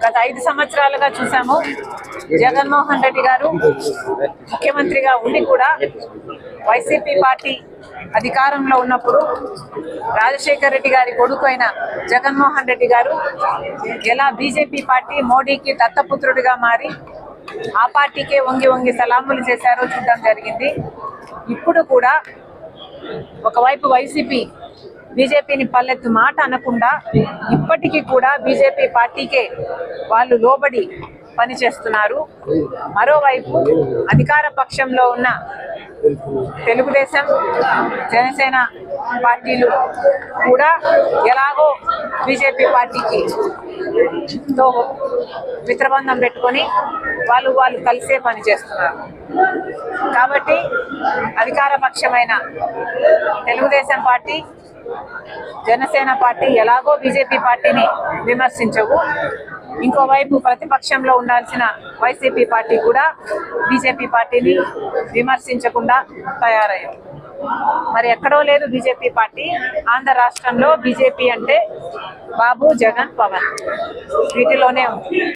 గత 5 సంవత్సరాలుగా చూసాము. జగన్మోహన్ రెడ్డి గారు ముఖ్యమంత్రిగా ఉండి కూడా వైసీపీ పార్టీ అధికారంలో ఉన్నప్పుడు రాజశేఖర్ రెడ్డి గారి కొడుకు అయిన జగన్మోహన్ రెడ్డి గారు ఎలా బీజేపీ పార్టీ మోడీకి దత్తపుత్రుడిగా మారి ఆ పార్టీకే వంగి వంగి సలాములు చేశారో చూడడం జరిగింది. ఇప్పుడు కూడా ఒకవైపు వైసీపీ బీజేపీని పల్లెత్తు మాట అనకుండా ఇప్పటికీ కూడా బీజేపీ పార్టీకే వాళ్ళు లోబడి పనిచేస్తున్నారు. మరోవైపు అధికార పక్షంలో ఉన్న తెలుగుదేశం, జనసేన పార్టీలు కూడా ఎలాగో బీజేపీ పార్టీకి తో మిత్రబంధం పెట్టుకొని వాళ్ళు కలిసే పనిచేస్తున్నారు. కాబట్టి అధికార పక్షమైన తెలుగుదేశం పార్టీ, జనసేన పార్టీ ఎలాగో బీజేపీ పార్టీని విమర్శించవు. ఇంకోవైపు ప్రతిపక్షంలో ఉండాల్సిన వైసీపీ పార్టీ కూడా బీజేపీ పార్టీని విమర్శించకుండా తయారయ్యారు. మరి ఎక్కడో లేదు బీజేపీ పార్టీ. ఆంధ్ర రాష్ట్రంలో బీజేపీ అంటే బాబు, జగన్, పవన్ వీటిలోనే ఉంది.